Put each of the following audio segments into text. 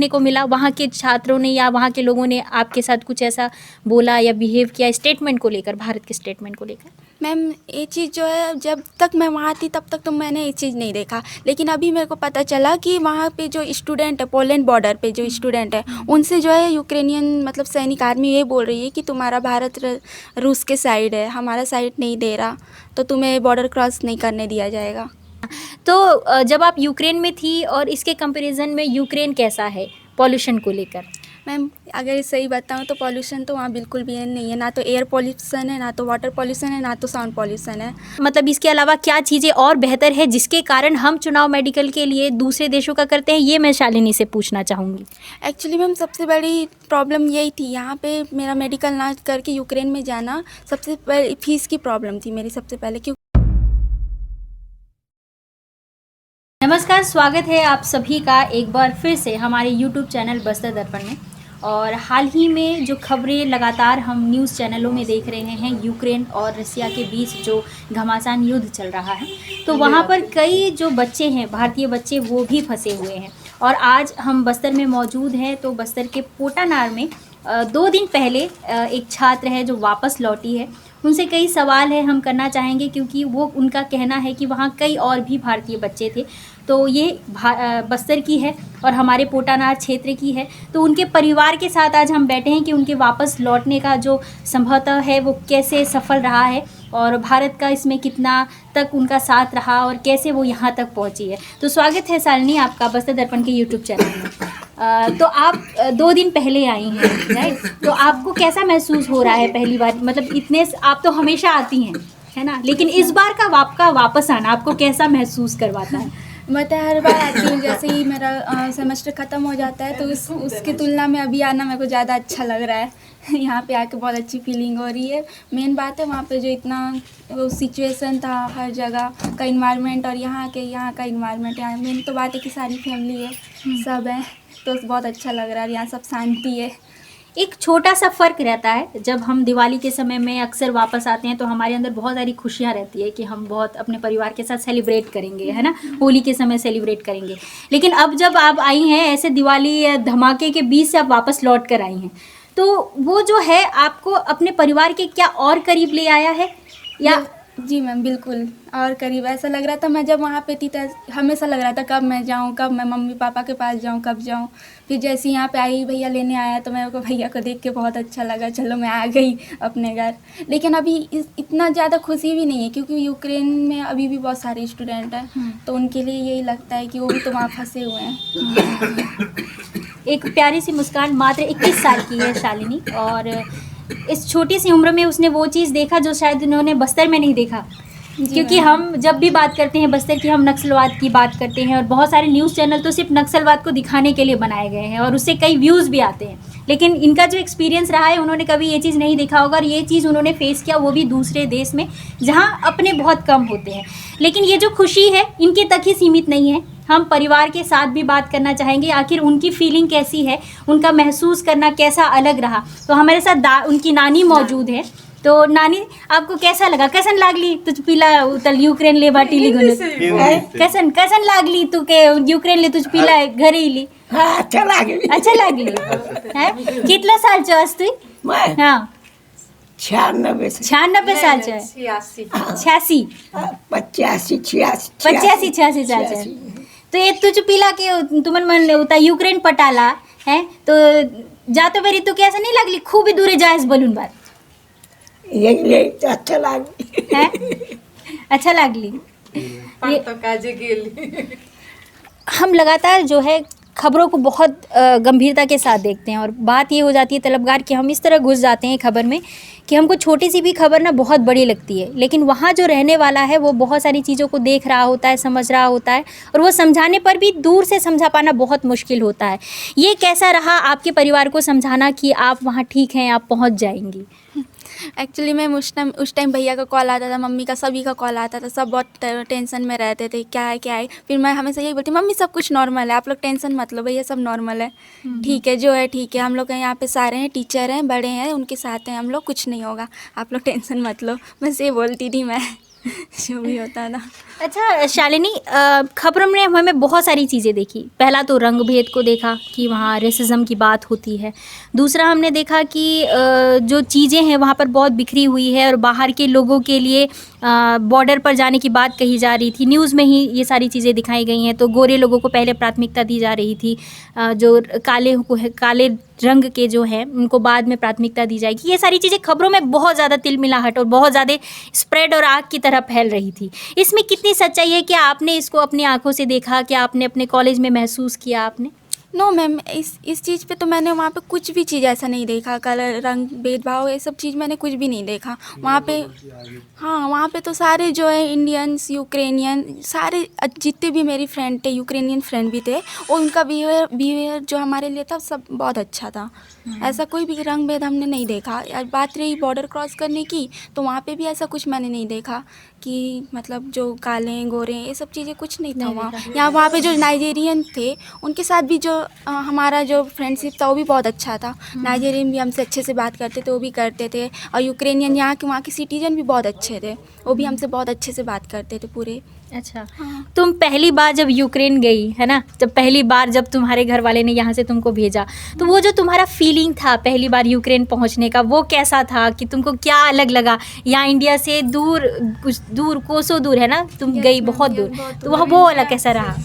सीखने को मिला? वहाँ के छात्रों ने या वहाँ के लोगों ने आपके साथ कुछ ऐसा बोला या बिहेव किया स्टेटमेंट को लेकर, भारत के स्टेटमेंट को लेकर? मैम ये चीज़ जो है, जब तक मैं वहाँ थी तब तक तो मैंने ये चीज़ नहीं देखा, लेकिन अभी मेरे को पता चला कि वहाँ पे जो स्टूडेंट है, पोलैंड बॉर्डर पे जो स्टूडेंट है, उनसे जो है यूक्रेनियन मतलब सैनिक आर्मी ये बोल रही है कि तुम्हारा भारत रूस के साइड है, हमारा साइड नहीं दे रहा, तो तुम्हें बॉर्डर क्रॉस नहीं करने दिया जाएगा। तो जब आप यूक्रेन में थी और इसके कंपैरिजन में यूक्रेन कैसा है पॉल्यूशन को लेकर? मैम अगर सही बताऊँ तो पॉल्यूशन तो वहाँ बिल्कुल भी नहीं है, ना तो एयर पॉल्यूशन है, ना तो वाटर पॉल्यूशन है, ना तो साउंड पॉल्यूशन है। मतलब इसके अलावा क्या चीज़ें और बेहतर है जिसके कारण हम चुनाव मेडिकल के लिए दूसरे देशों का करते हैं, ये मैं शालिनी से पूछना चाहूँगी। एक्चुअली मैम सबसे बड़ी प्रॉब्लम यही थी यहाँ पे, मेरा मेडिकल ना करके यूक्रेन में जाना, सबसे पहले फीस की प्रॉब्लम थी मेरी सबसे पहले। क्यों नमस्कार, स्वागत है आप सभी का एक बार फिर से हमारे YouTube चैनल बस्तर दर्पण में। और हाल ही में जो खबरें लगातार हम न्यूज़ चैनलों में देख रहे हैं, यूक्रेन और रसिया के बीच जो घमासान युद्ध चल रहा है, तो वहाँ पर कई जो बच्चे हैं, भारतीय बच्चे, वो भी फंसे हुए हैं। और आज हम बस्तर में मौजूद हैं, तो बस्तर के पोटानार में 2 दिन पहले एक छात्र है जो वापस लौटी है। उनसे कई सवाल है हम करना चाहेंगे, क्योंकि वो उनका कहना है कि वहाँ कई और भी भारतीय बच्चे थे। तो ये बस्तर की है और हमारे पोटानार क्षेत्र की है। तो उनके परिवार के साथ आज हम बैठे हैं कि उनके वापस लौटने का जो संभवतः है वो कैसे सफल रहा है और भारत का इसमें कितना तक उनका साथ रहा और कैसे वो यहाँ तक पहुँची है। तो स्वागत है शालिनी आपका बस्तर दर्पण के यूट्यूब चैनल में। तो आप 2 दिन पहले आई हैं, राइट? तो आपको कैसा महसूस हो रहा है पहली बार? मतलब इतने आप तो हमेशा आती हैं, है ना, लेकिन इस बार का आपका वापस आना आपको कैसा महसूस करवाता है? मैं तो हर बार आती हूँ, जैसे ही मेरा सेमेस्टर ख़त्म हो जाता है तो उसकी तुलना में अभी आना मेरे को ज़्यादा अच्छा लग रहा है। यहाँ पे आके बहुत अच्छी फीलिंग हो रही है। मेन बात है वहाँ पे जो इतना वो सिचुएशन था, हर जगह का इन्वायरमेंट और यहाँ का इन्वायरमेंट, यहाँ मेन तो बात है कि सारी फैमिली है, सब है, तो बहुत अच्छा लग रहा है। यहाँ सब शांति है। एक छोटा सा फ़र्क रहता है, जब हम दिवाली के समय में अक्सर वापस आते हैं तो हमारे अंदर बहुत सारी खुशियाँ रहती है कि हम बहुत अपने परिवार के साथ सेलिब्रेट करेंगे, है ना, होली के समय सेलिब्रेट करेंगे। लेकिन अब जब आप आई हैं ऐसे दिवाली या धमाके के बीच से आप वापस लौट कर आई हैं, तो वो जो है आपको अपने परिवार के क्या और करीब ले आया है या? जी मैम बिल्कुल, और करीब ऐसा लग रहा था। मैं जब वहाँ पे थी तो हमेशा लग रहा था कब मैं जाऊँ, कब मैं मम्मी पापा के पास जाऊँ, कब जाऊँ। फिर जैसे यहाँ पे आई, भैया लेने आया, तो मेरे को भैया को देख के बहुत अच्छा लगा, चलो मैं आ गई अपने घर। लेकिन अभी इतना ज़्यादा खुशी भी नहीं है, क्योंकि यूक्रेन में अभी भी बहुत सारे स्टूडेंट हैं, तो उनके लिए यही लगता है कि वो भी तो वहाँ फंसे हुए हैं। एक प्यारी सी मुस्कान, मात्र 21 साल की है शालिनी, और इस छोटी सी उम्र में उसने वो चीज़ देखा जो शायद उन्होंने बस्तर में नहीं देखा। क्योंकि हम जब भी बात करते हैं बस्तर की, हम नक्सलवाद की बात करते हैं और बहुत सारे न्यूज़ चैनल तो सिर्फ नक्सलवाद को दिखाने के लिए बनाए गए हैं और उससे कई व्यूज़ भी आते हैं। लेकिन इनका जो एक्सपीरियंस रहा है, उन्होंने कभी ये चीज़ नहीं देखा होगा और ये चीज़ उन्होंने फेस किया, वो भी दूसरे देश में जहाँ अपने बहुत कम होते हैं। लेकिन ये जो खुशी है इनके तक ही सीमित नहीं है, हम परिवार के साथ भी बात करना चाहेंगे, आखिर उनकी फीलिंग कैसी है, उनका महसूस करना कैसा अलग रहा। तो हमारे साथ उनकी नानी मौजूद है। तो नानी, आपको कैसा लगा? कैसन लागली तुझ पिला उतल यूक्रेन ले बाटी ली कैसन लागली तू के यूक्रेन ले तुझ पिला घरी इली? अच्छा लागली है? कितला सालचं असतोय? हाँ 96 सालचं आहे? 86 86 सालचं आहे. तो ये तुझ पिला के तुम्हाला म्हणले होता यूक्रेन पटाला है, तो जातो बरी तू कैसा नहीं लागली? खूब ही दूरे जायस बोलून बात यही अच्छा लागली है? अच्छा लागली। हम लगातार जो है खबरों को बहुत गंभीरता के साथ देखते हैं और बात ये हो जाती है तलबगार कि हम इस तरह घुस जाते हैं खबर में कि हमको छोटी सी भी खबर ना बहुत बड़ी लगती है, लेकिन वहाँ जो रहने वाला है वो बहुत सारी चीज़ों को देख रहा होता है, समझ रहा होता है, और वो समझाने पर भी दूर से समझा पाना बहुत मुश्किल होता है। ये कैसा रहा आपके परिवार को समझाना कि आप वहाँ ठीक हैं, आप पहुँच जाएंगी? एक्चुअली मैम उस टाइम भैया का कॉल आता था, मम्मी का, सभी का कॉल आता था, सब बहुत टेंशन में रहते थे, क्या है। फिर मैं हमेशा यही बोलती, मम्मी सब कुछ नॉर्मल है, आप लोग टेंशन मत लो, भैया सब नॉर्मल है, ठीक है, जो है ठीक है, हम लोग यहाँ पे सारे हैं, टीचर हैं, बड़े हैं, उनके साथ हैं हम लोग, कुछ नहीं होगा, आप लोग टेंशन मत लो, बस ये बोलती थी मैं। जो भी होता था। अच्छा शालिनी, खबरों में हमें बहुत सारी चीज़ें देखी। पहला तो रंग भेद को देखा कि वहाँ रेसिज्म की बात होती है। दूसरा हमने देखा कि जो चीज़ें हैं वहाँ पर बहुत बिखरी हुई है और बाहर के लोगों के लिए बॉर्डर पर जाने की बात कही जा रही थी। न्यूज़ में ही ये सारी चीज़ें दिखाई गई हैं। तो गोरे लोगों को पहले प्राथमिकता दी जा रही थी, जो काले रंग के जो हैं उनको बाद में प्राथमिकता दी जाएगी। ये सारी चीज़ें खबरों में बहुत ज़्यादा तिलमिलाहट और बहुत ज़्यादा स्प्रेड और आग की तरह फैल रही थी। इसमें कितनी सच्चाई है? क्या आपने इसको अपनी आंखों से देखा? क्या आपने अपने कॉलेज में महसूस किया आपने? नो मैम, इस चीज़ पे तो मैंने वहाँ पे कुछ भी चीज़ ऐसा नहीं देखा, कलर रंग भेदभाव ये सब चीज़ मैंने कुछ भी नहीं देखा वहाँ पे। हाँ, वहाँ पे तो सारे जो है इंडियंस, यूक्रेनियन, सारे जितने भी मेरी फ्रेंड थे, यूक्रेनियन फ्रेंड भी थे, और उनका बिहेवियर जो हमारे लिए था सब बहुत अच्छा था। ऐसा कोई भी रंग भेद हमने नहीं देखा। और बात रही बॉर्डर क्रॉस करने की, तो वहाँ पे भी ऐसा कुछ मैंने नहीं देखा कि मतलब जो काले गोरे ये सब चीज़ें कुछ नहीं था वहाँ। वहाँ पे जो नाइजेरियन थे उनके साथ भी जो हमारा जो फ्रेंडशिप था वो भी बहुत अच्छा था। नाइजेरियन भी हमसे अच्छे से बात करते थे, वो भी करते थे। और यूक्रेनियन वहाँ के सिटीजन भी बहुत अच्छे थे, वो भी हमसे बहुत अच्छे से बात करते थे पूरे। अच्छा, तुम पहली बार जब यूक्रेन गई है ना, जब पहली बार जब तुम्हारे घर वाले ने यहाँ से तुमको भेजा, तो वो जो तुम्हारा फीलिंग था पहली बार यूक्रेन पहुँचने का, वो कैसा था? कि तुमको क्या अलग लगा? यहाँ इंडिया से दूर, कुछ दूर, कोसों दूर है ना, तुम गई बहुत दूर, तो वहाँ वो अलग कैसा रहा?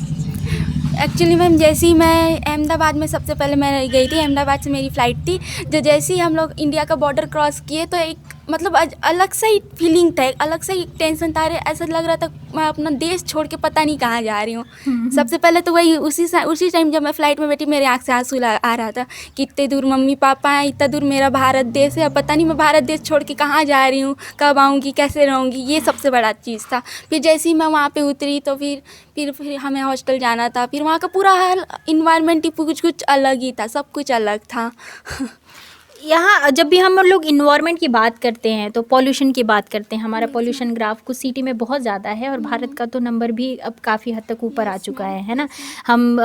एक्चुअली मैम, जैसे ही मैं अहमदाबाद में सबसे पहले मैं गई थी, अहमदाबाद से मेरी फ़्लाइट थी, जो जैसे ही हम लोग इंडिया का बॉर्डर क्रॉस किए तो एक मतलब अलग सा ही फीलिंग था, एक अलग सा ही टेंशन था। ऐसा लग रहा था मैं अपना देश छोड़ के पता नहीं कहाँ जा रही हूँ। सबसे पहले तो वही उसी टाइम जब मैं फ़्लाइट में बैठी, मेरे आँख से आंसू आ रहा था कि इतने दूर मम्मी पापा हैं, इतना दूर मेरा भारत देश है, अब पता नहीं मैं भारत देश छोड़ के कहाँ जा रही हूँ, कब आऊँगी, कैसे रहूँगी, ये सबसे बड़ा चीज़ था। फिर जैसे ही मैं वहाँ पर उतरी तो फिर हमें हॉस्टल जाना था। फिर वहाँ का पूरा हाल इन्वायरमेंट ही कुछ अलग ही था, सब कुछ अलग था। यहाँ जब भी हम लोग इन्वायरमेंट की बात करते हैं तो पॉल्यूशन की बात करते हैं। हमारा पॉल्यूशन ग्राफ कुछ सिटी में बहुत ज़्यादा है और भारत का तो नंबर भी अब काफ़ी हद तक ऊपर आ चुका है ना। हम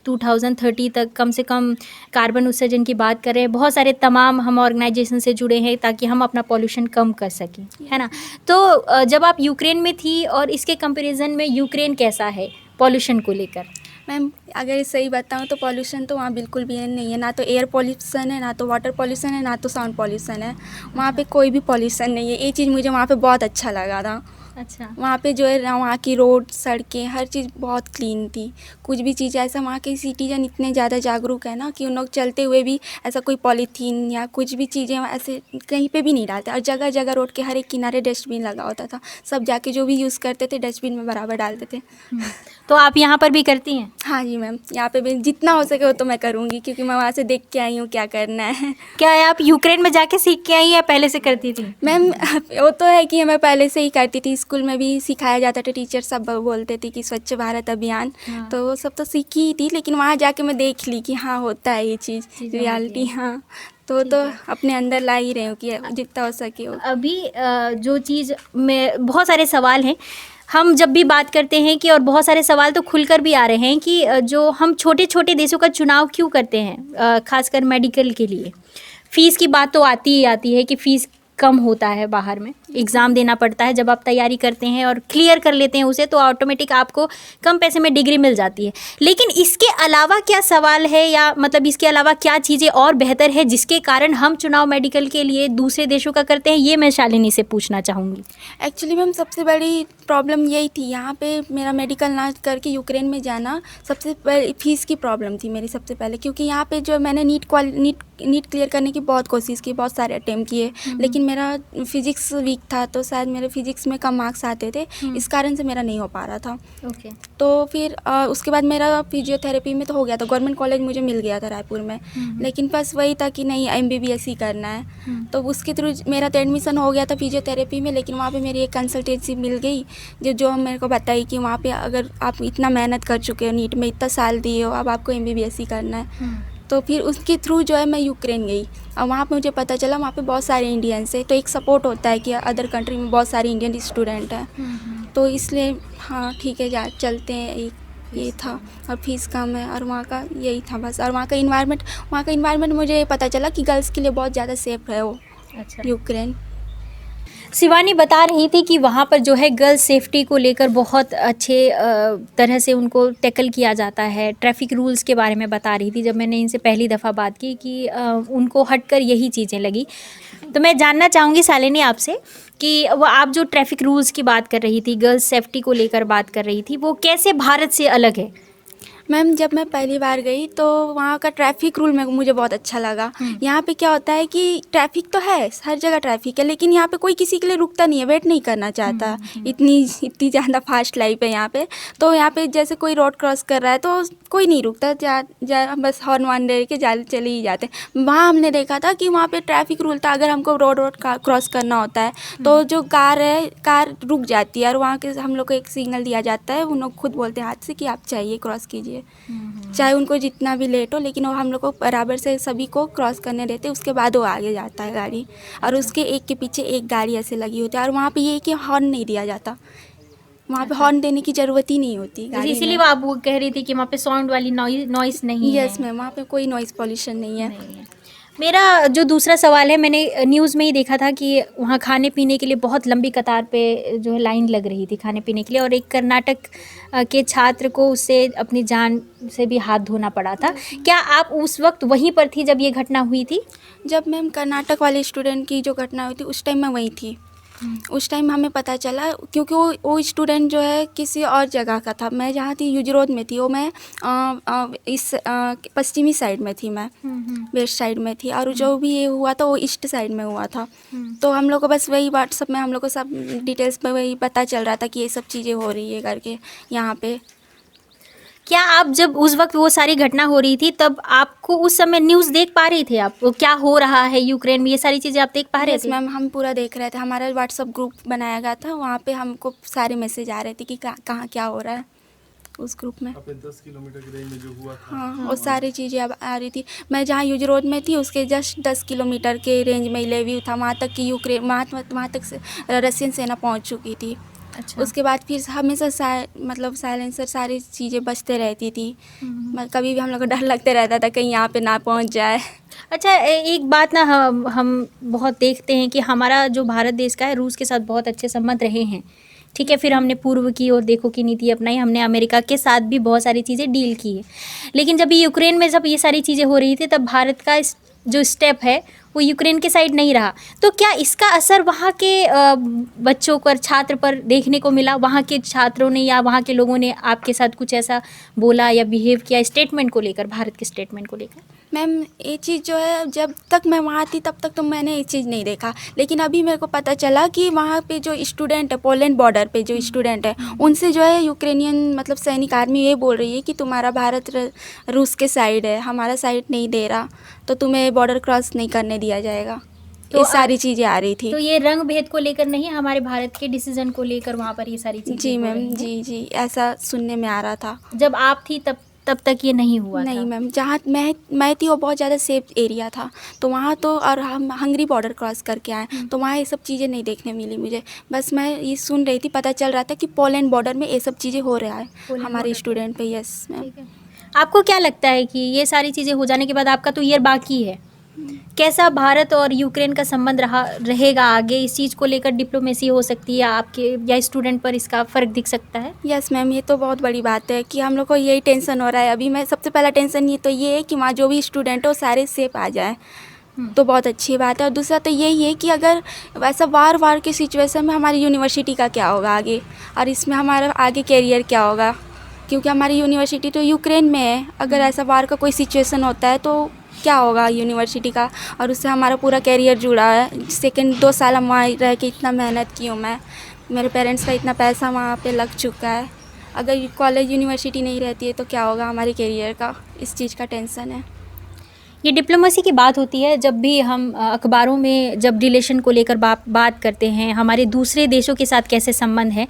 2030 तक कम से कम कार्बन उत्सर्जन की बात कर रहे हैं। बहुत सारे तमाम हम ऑर्गेनाइजेशन से जुड़े हैं ताकि हम अपना पॉल्यूशन कम कर सकें, है ना। तो जब आप यूक्रेन में थी और इसके कंपैरिजन में यूक्रेन कैसा है पॉल्यूशन को लेकर? मैम, अगर सही बताऊँ तो पॉल्यूशन तो वहाँ बिल्कुल भी नहीं है। ना तो एयर पॉल्यूशन है, ना तो वाटर पॉल्यूशन है, ना तो साउंड पॉल्यूशन है। वहाँ पे कोई भी पॉल्यूशन नहीं है। ये चीज़ मुझे वहाँ पे बहुत अच्छा लगा था। अच्छा, वहाँ पे जो है वहाँ की रोड, सड़कें, हर चीज़ बहुत क्लीन थी। कुछ भी चीज़ ऐसा, वहाँ के सिटीजन इतने ज़्यादा जागरूक है ना कि उन लोग चलते हुए भी ऐसा कोई पॉलीथीन या कुछ भी चीज़ें ऐसे कहीं पे भी नहीं डालते। और जगह जगह रोड के हर एक किनारे डस्टबिन लगा होता था। सब जाके जो भी यूज़ करते थे डस्टबिन में बराबर डालते थे। तो आप यहाँ पर भी करती हैं? हाँ जी मैम, यहाँ पे भी जितना हो सके वो तो मैं करूँगी, क्योंकि मैं वहाँ से देख के आई हूँ क्या करना है। क्या आप यूक्रेन में जाके सीख के आई या पहले से करती थी? मैम, वो तो है कि मैं पहले से ही करती थी। स्कूल में भी सिखाया जाता था, टीचर सब बोलते थे कि स्वच्छ भारत अभियान। हाँ। तो वो सब तो सीखी ही थी, लेकिन वहाँ जाके मैं देख ली कि हाँ होता है ये चीज़ रियलिटी। हाँ, तो अपने अंदर ला ही रही हूँ कि जितना हो सके हो। अभी जो चीज़ में बहुत सारे सवाल हैं, हम जब भी बात करते हैं कि, और बहुत सारे सवाल तो खुलकर भी आ रहे हैं कि जो हम छोटे छोटे देशों का चुनाव क्यों करते हैं, खासकर मेडिकल के लिए। फ़ीस की बात तो आती ही आती है कि फ़ीस कम होता है, बाहर में एग्ज़ाम देना पड़ता है। जब आप तैयारी करते हैं और क्लियर कर लेते हैं उसे तो ऑटोमेटिक आपको कम पैसे में डिग्री मिल जाती है। लेकिन इसके अलावा क्या सवाल है, या मतलब इसके अलावा क्या चीज़ें और बेहतर है जिसके कारण हम चुनाव मेडिकल के लिए दूसरे देशों का करते हैं, ये मैं शालिनी से पूछना चाहूँगी। एक्चुअली मैम, सबसे बड़ी प्रॉब्लम यही थी यहाँ पे मेरा मेडिकल ना करके यूक्रेन में जाना। सबसे पहले फ़ीस की प्रॉब्लम थी मेरी सबसे पहले, क्योंकि यहाँ पे जो मैंने नीट क्लियर करने की बहुत कोशिश की, बहुत सारे अटेम्प्ट किए, लेकिन मेरा फिज़िक्स वीक था, तो शायद मेरे फिज़िक्स में कम मार्क्स आते थे, इस कारण से मेरा नहीं हो पा रहा था। ओके। तो फिर उसके बाद मेरा फिजियोथेरेपी में तो हो गया था, गवर्नमेंट कॉलेज मुझे मिल गया था रायपुर में। लेकिन बस वही था कि नहीं MBBS ही करना है। तो उसके थ्रू मेरा तो एडमिशन हो गया था फिजियोथेरेपी में, लेकिन वहाँ पे मेरी एक कंसल्टेंसी मिल गई जो मेरे को बताई कि वहाँ पे अगर आप इतना मेहनत कर चुके हो, नीट में इतना साल दिए हो, अब आपको MBBS ही करना है। तो फिर उसके थ्रू जो है मैं यूक्रेन गई और वहाँ पे मुझे पता चला वहाँ पे बहुत सारे इंडियंस है, तो एक सपोर्ट होता है कि अदर कंट्री में बहुत सारे इंडियन स्टूडेंट हैं। तो इसलिए हाँ ठीक है, चलते हैं, एक ये था। और फीस कम है और वहाँ का यही था बस। और वहाँ का इन्वायरमेंट मुझे पता चला कि गर्ल्स के लिए बहुत ज़्यादा सेफ है वो। अच्छा। यूक्रेन। शिवानी बता रही थी कि वहाँ पर जो है गर्ल्स सेफ्टी को लेकर बहुत अच्छे तरह से उनको टैकल किया जाता है। ट्रैफिक रूल्स के बारे में बता रही थी। जब मैंने इनसे पहली दफ़ा बात की कि उनको हटकर यही चीज़ें लगी। तो मैं जानना चाहूँगी शालिनी आपसे कि वो आप जो ट्रैफिक रूल्स की बात कर रही थी, गर्ल्स सेफ्टी को लेकर बात कर रही थी, वो कैसे भारत से अलग है? मैम जब मैं पहली बार गई तो वहाँ का ट्रैफिक रूल में मुझे बहुत अच्छा लगा। यहाँ पे क्या होता है कि ट्रैफिक तो है, हर जगह ट्रैफिक है, लेकिन यहाँ पे कोई किसी के लिए रुकता नहीं है, वेट नहीं करना चाहता। इतनी ज़्यादा फास्ट लाइफ है यहाँ पे। तो यहाँ पे जैसे कोई रोड क्रॉस कर रहा है तो कोई नहीं रुकता, बस हॉर्न वार्न दे के चले ही जाते। वहाँ हमने देखा था कि वहाँ पे ट्रैफिक रूल था, अगर हमको रोड क्रॉस करना होता है तो जो कार रुक जाती है और वहाँ के हम लोग को एक सिग्नल दिया जाता है। उन लोग खुद बोलते हैं हाथ से कि आप चाहिए क्रॉस कीजिए, चाहे उनको जितना भी लेट हो, लेकिन वो हम लोग को बराबर से सभी को क्रॉस करने देते। उसके बाद वो आगे जाता है गाड़ी, और उसके एक के पीछे एक गाड़ी ऐसे लगी होती है। और वहाँ पे ये कि हॉर्न नहीं दिया जाता, वहाँ पे हॉर्न देने की ज़रूरत ही नहीं होती गाड़ी इसीलिए में। आप वो कह रही थी कि वहाँ पे साउंड वाली नॉइस नहीं है। यस मैम, वहाँ पे कोई नॉइज़ पॉल्यूशन नहीं है। मेरा जो दूसरा सवाल है, मैंने न्यूज़ में ही देखा था कि वहाँ खाने पीने के लिए बहुत लंबी कतार पे जो है लाइन लग रही थी खाने पीने के लिए, और एक कर्नाटक के छात्र को उससे अपनी जान से भी हाथ धोना पड़ा था। क्या आप उस वक्त वहीं पर थी जब ये घटना हुई थी? जब मैम कर्नाटक वाले स्टूडेंट की जो घटना हुई थी उस टाइम मैं वहीं थी। उस टाइम हमें पता चला क्योंकि वो स्टूडेंट जो है किसी और जगह का था। मैं जहाँ थी यूजी रोड में थी, वो मैं इस पश्चिमी साइड में थी, मैं वेस्ट साइड में थी, और जो भी ये हुआ था वो ईस्ट साइड में हुआ था। तो हम लोग को बस वही व्हाट्सएप में हम लोग को सब डिटेल्स में वही पता चल रहा था कि ये सब चीज़ें हो रही है करके यहाँ पे। क्या आप जब उस वक्त वो सारी घटना हो रही थी तब आपको उस समय न्यूज़ देख पा रही थे? आप वो क्या हो रहा है यूक्रेन में, ये सारी चीज़ें आप देख पा रहे यस थे? मैम, हम पूरा देख रहे थे। हमारा व्हाट्सएप ग्रुप बनाया गया था, वहाँ पे हमको सारे मैसेज आ रहे थे कि कहाँ क्या हो रहा है उस ग्रुप में। 10 किलोमीटर की रेंज में जो हुआ था। हाँ, वो सारी चीज़ें अब आ रही थी। मैं जहाँ यूज रोड में थी उसके जस्ट 10 किलोमीटर के रेंज में लेवी था, वहाँ तक कि यूक्रेन वहाँ तक से रशियन सेना पहुँच चुकी थी। अच्छा। उसके बाद फिर हमेशा मतलब साइलेंसर सारी चीज़ें बजते रहती थी। कभी भी हम लोग को डर लगते रहता था कहीं यहाँ पे ना पहुँच जाए। अच्छा, एक बात ना, हम बहुत देखते हैं कि हमारा जो भारत देश का है, रूस के साथ बहुत अच्छे संबंध रहे हैं। ठीक है, फिर हमने पूर्व की और देखो की नीति अपनाई, हमने अमेरिका के साथ भी बहुत सारी चीज़ें डील की है। लेकिन जब ये यूक्रेन में जब ये सारी चीज़ें हो रही थी तब भारत का जो स्टेप है वो यूक्रेन के साइड नहीं रहा। तो क्या इसका असर वहाँ के बच्चों पर, छात्र पर देखने को मिला? वहाँ के छात्रों ने या वहाँ के लोगों ने आपके साथ कुछ ऐसा बोला या बिहेव किया स्टेटमेंट को लेकर, भारत के स्टेटमेंट को लेकर? मैम ये चीज़ जो है, जब तक मैं वहाँ थी तब तक तो मैंने ये चीज़ नहीं देखा, लेकिन अभी मेरे को पता चला कि वहाँ पे जो स्टूडेंट है, पोलैंड बॉर्डर पे जो स्टूडेंट है, उनसे जो है यूक्रेनियन मतलब सैनिक आर्मी ये बोल रही है कि तुम्हारा भारत रूस के साइड है, हमारा साइड नहीं दे रहा, तो तुम्हें बॉर्डर क्रॉस नहीं करने दिया जाएगा। तो ये सारी चीज़ें आ रही थी। तो ये रंग भेद को लेकर नहीं, हमारे भारत के डिसीजन को लेकर वहाँ पर ये सारी चीज़ें जी हो मैम, रही हैं। जी ऐसा सुनने में आ रहा था। जब आप थी तब तक ये नहीं हुआ नहीं था? मैम, जहाँ मैं थी वो बहुत ज़्यादा सेफ एरिया था, तो वहाँ तो, और हम हंगरी बॉर्डर क्रॉस करके आए तो वहाँ ये सब चीज़ें नहीं देखने मिली मुझे। बस मैं ये सुन रही थी, पता चल रहा था कि पोलैंड बॉर्डर में ये सब चीज़ें हो रहा है हमारे स्टूडेंट पे। Yes ma'am. ठीक है। आपको क्या लगता है कि ये सारी चीज़ें हो जाने के बाद, आपका तो ईयर बाकी है, कैसा भारत और यूक्रेन का संबंध रहेगा आगे? इस चीज़ को लेकर डिप्लोमेसी हो सकती है आपके या स्टूडेंट पर इसका फ़र्क दिख सकता है? यस मैम, ये तो बहुत बड़ी बात है कि हम लोग को यही टेंशन हो रहा है अभी। मैं सबसे पहला टेंशन ये है कि वहाँ जो भी स्टूडेंट हो सारे सेफ आ जाएँ, तो बहुत अच्छी बात है। और दूसरा तो यही है कि अगर वैसा वार के सिचुएशन में हमारी यूनिवर्सिटी का क्या होगा आगे, और इसमें हमारा आगे कैरियर क्या होगा, क्योंकि हमारी यूनिवर्सिटी तो यूक्रेन में है। अगर ऐसा वार का कोई सिचुएशन होता है तो क्या होगा यूनिवर्सिटी का, और उससे हमारा पूरा कैरियर जुड़ा है। सेकंड 2 साल हम वहाँ रह के इतना मेहनत की हूँ मैं, मेरे पेरेंट्स का इतना पैसा वहाँ पे लग चुका है। अगर कॉलेज यूनिवर्सिटी नहीं रहती है तो क्या होगा हमारे कैरियर का, इस चीज़ का टेंशन है। ये डिप्लोमेसी की बात होती है जब भी हम अखबारों में जब रिलेशन को लेकर बात करते हैं, हमारे दूसरे देशों के साथ कैसे संबंध हैं,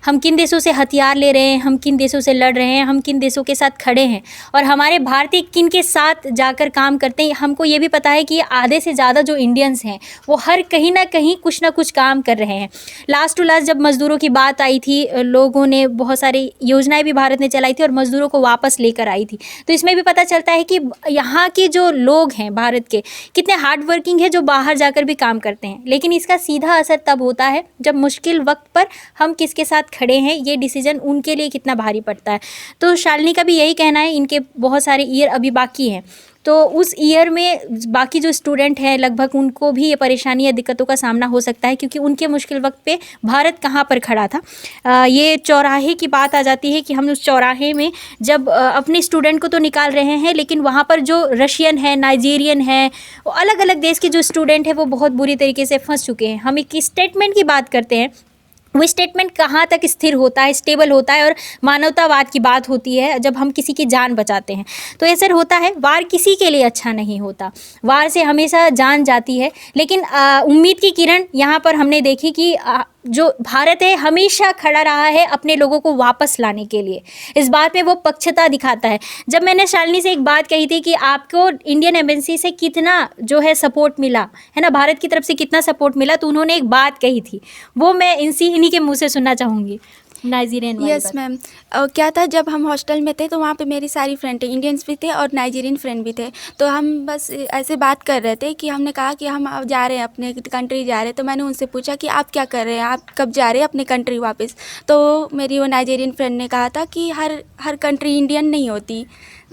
हम किन देशों से हथियार ले रहे हैं, हम किन देशों से लड़ रहे हैं, हम किन देशों के साथ खड़े हैं, और हमारे भारतीय किन के साथ जाकर काम करते हैं। हमको ये भी पता है कि आधे से ज़्यादा जो इंडियंस हैं वो हर कहीं ना कहीं कुछ ना कुछ काम कर रहे हैं। लास्ट टू लास्ट जब मज़दूरों की बात आई थी, लोगों ने बहुत सारी योजनाएँ भी भारत ने चलाई थी और मज़दूरों को वापस लेकर आई थी। तो इसमें भी पता चलता है कि यहाँ की जो लोग हैं भारत के कितने हार्ड वर्किंग है, जो बाहर जाकर भी काम करते हैं, लेकिन इसका सीधा असर तब होता है जब मुश्किल वक्त पर हम किसके साथ खड़े हैं, ये डिसीजन उनके लिए कितना भारी पड़ता है। तो शालिनी का भी यही कहना है, इनके बहुत सारे ईयर अभी बाकी हैं, तो उस ईयर में बाकी जो स्टूडेंट हैं लगभग उनको भी ये परेशानी या दिक्कतों का सामना हो सकता है, क्योंकि उनके मुश्किल वक्त पे भारत कहाँ पर खड़ा था। ये चौराहे की बात आ जाती है कि हम उस चौराहे में जब अपने स्टूडेंट को तो निकाल रहे हैं, लेकिन वहाँ पर जो रशियन है, नाइजीरियन है, अलग अलग देश के जो स्टूडेंट हैं वो बहुत बुरी तरीके से फंस चुके हैं। हम एक स्टेटमेंट की बात करते हैं, वो स्टेटमेंट कहाँ तक स्थिर होता है, स्टेबल होता है, और मानवतावाद की बात होती है जब हम किसी की जान बचाते हैं। तो ऐसा होता है, वार किसी के लिए अच्छा नहीं होता, वार से हमेशा जान जाती है। लेकिन उम्मीद की किरण यहाँ पर हमने देखी कि जो भारत है हमेशा खड़ा रहा है अपने लोगों को वापस लाने के लिए, इस बात में वो पक्षता दिखाता है। जब मैंने शालिनी से एक बात कही थी कि आपको इंडियन एम्बेसी से कितना जो है सपोर्ट मिला है ना, भारत की तरफ से कितना सपोर्ट मिला, तो उन्होंने एक बात कही थी, वो मैं इन्हीं के मुंह से सुनना चाहूँगी, नाइजीरियन वाली यस बात। मैम। क्या था, जब हम हॉस्टल में थे तो वहाँ पे मेरी सारी फ्रेंड थे, इंडियंस भी थे और नाइजीरियन फ्रेंड भी थे। तो हम बस ऐसे बात कर रहे थे कि हमने कहा कि हम अब जा रहे हैं, अपने कंट्री जा रहे हैं। तो मैंने उनसे पूछा कि आप क्या कर रहे हैं, आप कब जा रहे हैं अपने कंट्री वापस। तो मेरी वो नाइजीरियन फ्रेंड ने कहा था कि हर कंट्री इंडियन नहीं होती।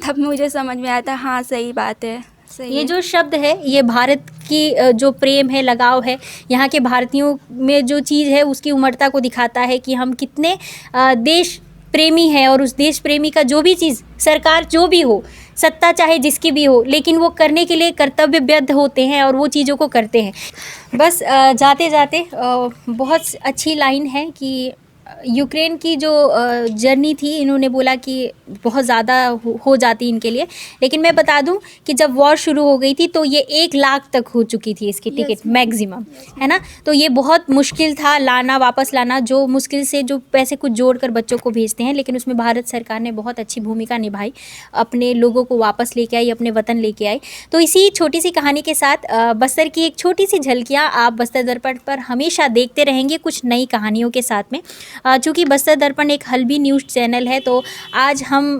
तब मुझे समझ में आया था, हाँ सही बात है, सही ये है। जो शब्द है ये भारत की जो प्रेम है, लगाव है, यहाँ के भारतीयों में जो चीज़ है उसकी उमड़ता को दिखाता है कि हम कितने देश प्रेमी हैं, और उस देश प्रेमी का जो भी चीज़, सरकार जो भी हो, सत्ता चाहे जिसकी भी हो, लेकिन वो करने के लिए कर्तव्यबद्ध होते हैं और वो चीज़ों को करते हैं। बस जाते जाते बहुत अच्छी लाइन है कि यूक्रेन की जो जर्नी थी, इन्होंने बोला कि बहुत ज़्यादा हो जाती इनके लिए, लेकिन मैं बता दूं कि जब वॉर शुरू हो गई थी तो ये 1 लाख तक हो चुकी थी इसकी टिकट मैक्सिमम, है ना। तो ये बहुत मुश्किल था लाना, वापस लाना, जो मुश्किल से जो पैसे कुछ जोड़ कर बच्चों को भेजते हैं, लेकिन उसमें भारत सरकार ने बहुत अच्छी भूमिका निभाई, अपने लोगों को वापस लेके आई, अपने वतन लेके आई। तो इसी छोटी सी कहानी के साथ बस्तर की एक छोटी सी झलकियाँ आप बस्तर दर्पण पर हमेशा देखते रहेंगे, कुछ नई कहानियों के साथ में। चूँकि बस्तर दर्पण एक हल्बी न्यूज़ चैनल है, तो आज हम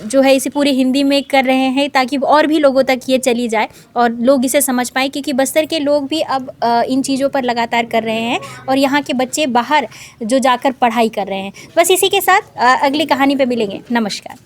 जो है इसे पूरी हिंदी में कर रहे हैं ताकि और भी लोगों तक ये चली जाए और लोग इसे समझ पाएँ, क्योंकि बस्तर के लोग भी अब इन चीज़ों पर लगातार कर रहे हैं और यहाँ के बच्चे बाहर जो जाकर पढ़ाई कर रहे हैं। बस इसी के साथ अगली कहानी पे मिलेंगे। नमस्कार।